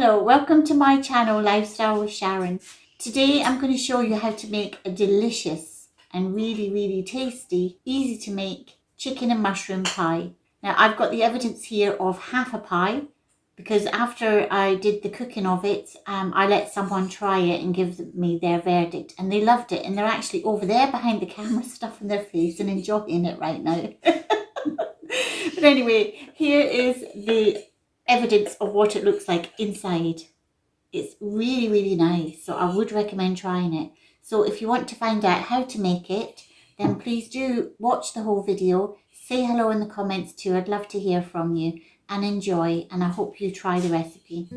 Hello, welcome to my channel, Lifestyle with Sharon. Today I'm going to show you how to make a delicious and really tasty, easy to make chicken and mushroom pie. Now I've got the evidence here of half a pie because after I did the cooking of it, I let someone try it and give me their verdict, and they loved it, and they're actually over there behind the camera stuffing their face and enjoying it right now. But anyway, here is the evidence of what it looks like inside. It's really nice, so I would recommend trying it. So if you want to find out how to make it, then please do watch the whole video, say hello in the comments too. I'd love to hear from you, and enjoy, and I hope you try the recipe.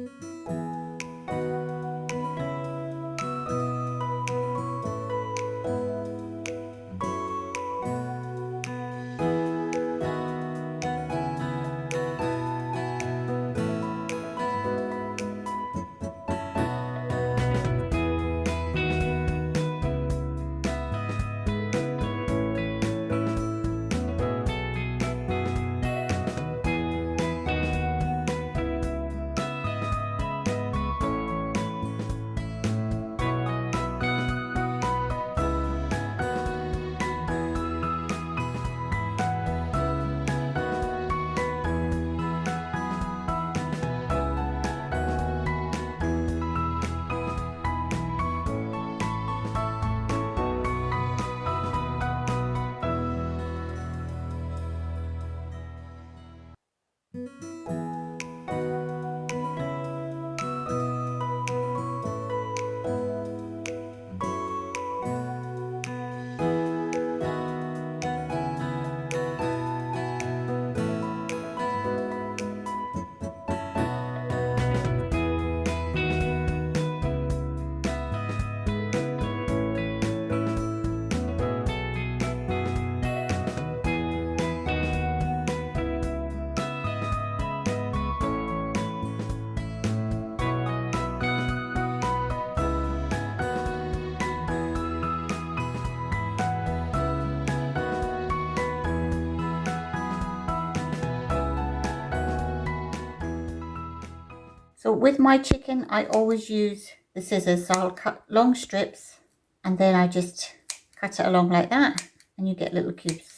So with my chicken, I always use the scissors. So I'll cut long strips and then I just cut it along like that, and you get little cubes.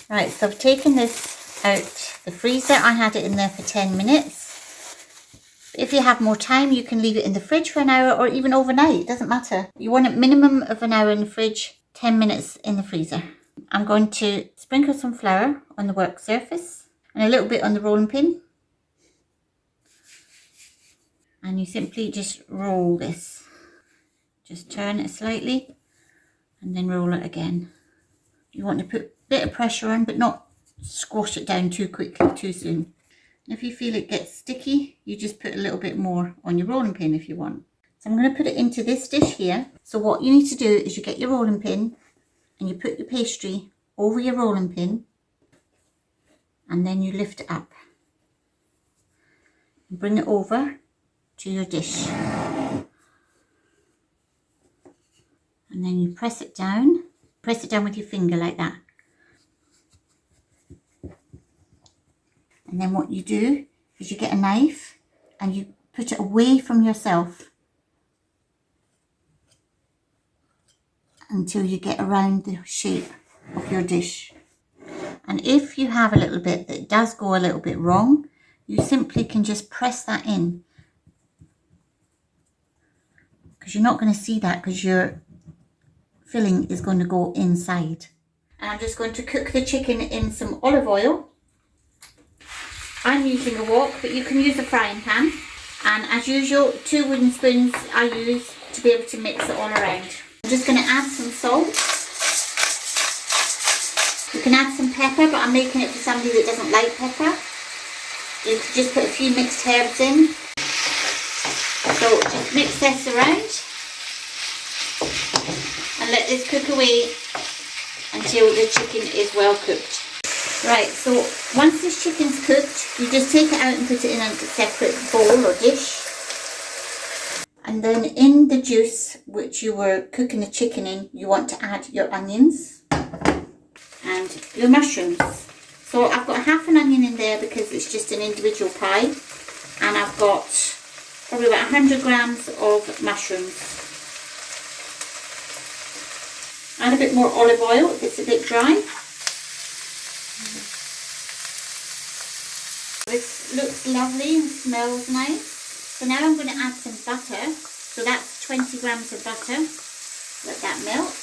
Right, so I've taken this out the freezer. I had it in there for 10 minutes. If you have more time, you can leave it in the fridge for an hour or even overnight. It doesn't matter. You want a minimum of an hour in the fridge, 10 minutes in the freezer. I'm going to sprinkle some flour on the work surface and a little bit on the rolling pin. And you simply just roll this. Just turn it slightly and then roll it again. You want to put a bit of pressure on, but not squash it down too quickly, too soon. If you feel it gets sticky, you just put a little bit more on your rolling pin if you want. So I'm going to put it into this dish here. So what you need to do is you get your rolling pin and you put your pastry over your rolling pin, and then you lift it up and bring it over to your dish. And then you press it down with your finger like that. And then what you do is you get a knife and you put it away from yourself until you get around the shape of your dish. And if you have a little bit that does go a little bit wrong, you simply can just press that in, because you're not going to see that because your filling is going to go inside. And I'm just going to cook the chicken in some olive oil. I'm using a wok, but you can use a frying pan. And as usual, 2 wooden spoons I use to be able to mix it all around. I'm just going to add some salt. You can add some pepper, but I'm making it for somebody that doesn't like pepper. You could just put a few mixed herbs in. So just mix this around and let this cook away until the chicken is well cooked. Right, so once this chicken's cooked, you just take it out and put it in a separate bowl or dish. And then in the juice which you were cooking the chicken in, you want to add your onions and your mushrooms. So I've got half an onion in there because it's just an individual pie. And I've got probably about 100 grams of mushrooms. Add a bit more olive oil if it's a bit dry. This looks lovely and smells nice. So now I'm going to add some butter. So that's 20 grams of butter. Let that melt.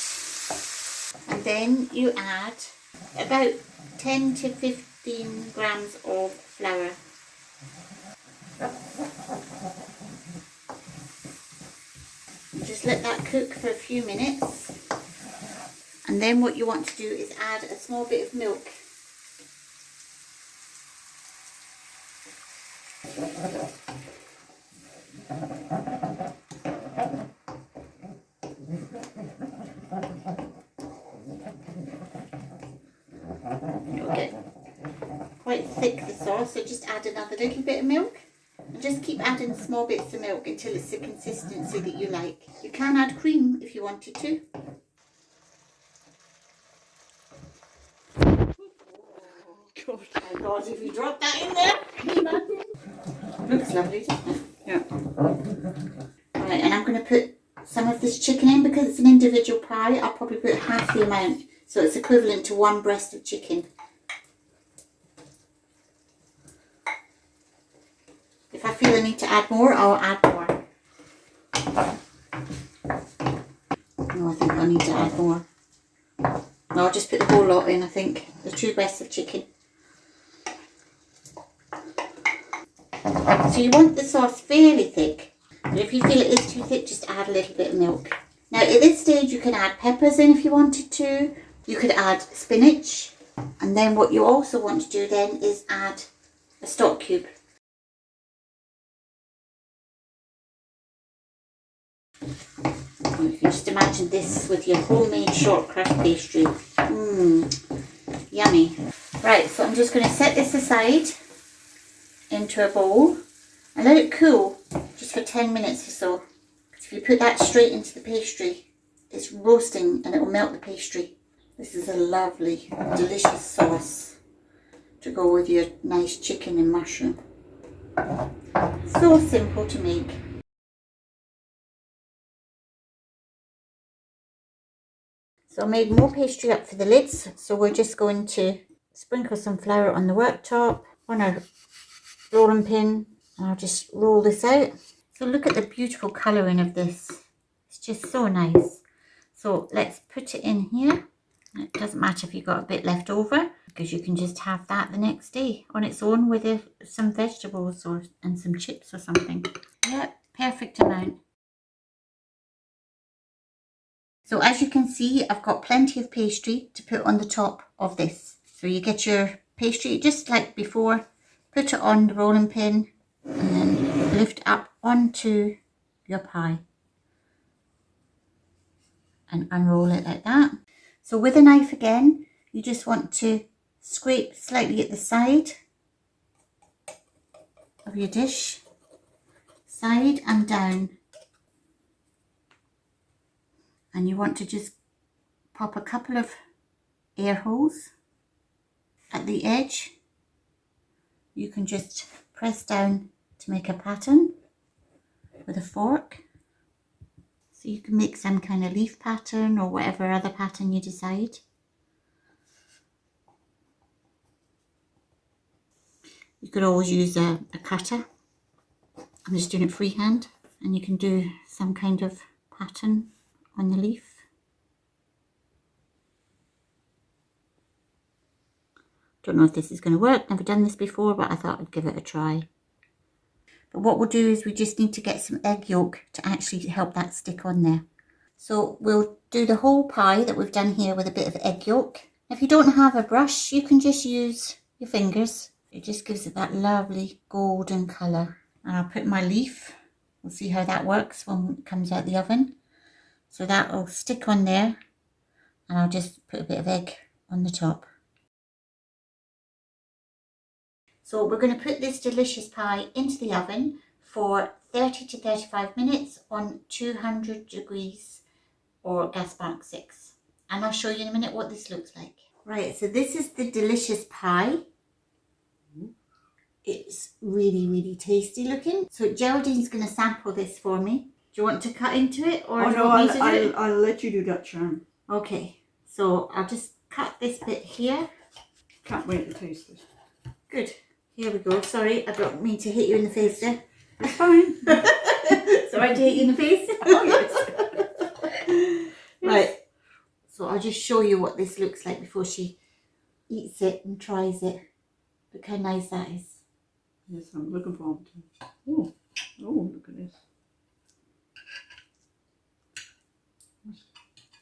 And then you add about 10 to 15 grams of flour. Just let that cook for a few minutes. And then what you want to do is add a small bit of milk. It'll get quite thick, the sauce, so just add another little bit of milk. And just keep adding small bits of milk until it's the consistency that you like. You can add cream if you wanted to. Oh my God, if you drop that in there, can you imagine? Looks lovely, doesn't it? Yeah. Right, and I'm going to put some of this chicken in because it's an individual pie. I'll probably put half the amount, so it's equivalent to one breast of chicken. If I feel I need to add more, I'll add more. No, I think I need to add more. No, I'll just put the whole lot in, I think. The 2 breasts of chicken. So you want the sauce fairly thick. But if you feel it is too thick, just add a little bit of milk. Now at this stage you can add peppers in if you wanted to. You could add spinach. And then what you also want to do then is add a stock cube. You can just imagine this with your homemade shortcrust pastry. Yummy. Right, so I'm just going to set this aside into a bowl and let it cool just for 10 minutes or so. Because if you put that straight into the pastry, it's roasting and it will melt the pastry. This is a lovely, delicious sauce to go with your nice chicken and mushroom. So simple to make. So I made more pastry up for the lids, so we're just going to sprinkle some flour on the worktop, on our rolling pin, and I'll just roll this out. So look at the beautiful colouring of this. It's just so nice. So let's put it in here. It doesn't matter if you've got a bit left over, because you can just have that the next day on its own with some vegetables and some chips or something. Yep, perfect amount. So as you can see, I've got plenty of pastry to put on the top of this. So you get your pastry just like before, put it on the rolling pin and then lift up onto your pie and unroll it like that. So with a knife again, you just want to scrape slightly at the side of your dish, side and down. And you want to just pop a couple of air holes at the edge. You can just press down to make a pattern with a fork. So you can make some kind of leaf pattern or whatever other pattern you decide. You could always use a cutter. I'm just doing it freehand, and you can do some kind of pattern on the leaf. Don't know if this is going to work, never done this before, but I thought I'd give it a try. But what we'll do is we just need to get some egg yolk to actually help that stick on there. So we'll do the whole pie that we've done here with a bit of egg yolk. If you don't have a brush, you can just use your fingers. It just gives it that lovely golden colour. And I'll put my leaf. We'll see how that works when it comes out the oven. So that will stick on there, and I'll just put a bit of egg on the top. So we're going to put this delicious pie into the oven for 30 to 35 minutes on 200 degrees or gas mark 6. And I'll show you in a minute what this looks like. Right, so this is the delicious pie. It's really, really tasty looking. So Geraldine's going to sample this for me. Do you want to cut into it, or do you want me to do it? I'll let you do that, Sharon. Okay, so I'll just cut this bit here. Can't wait to taste it. Good. Here we go. Sorry, I don't mean to hit you in the face there. It's fine. Sorry to hit you in the face. Oh, yes. Right. So I'll just show you what this looks like before she eats it and tries it. Look how nice that is. Yes, I'm looking forward to it. Oh, look at this.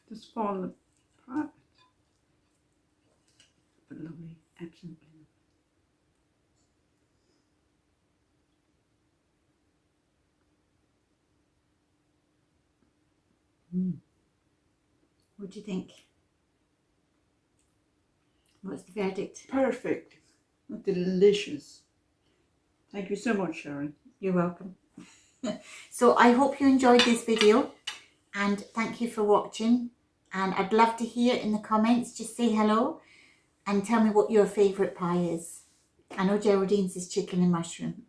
Just falling apart. But lovely, absolutely. What do you think? What's the verdict? Perfect. Delicious. Thank you so much, Sharon. You're welcome. So I hope you enjoyed this video, and thank you for watching. And I'd love to hear in the comments, just say hello and tell me what your favourite pie is. I know Geraldine's is chicken and mushroom.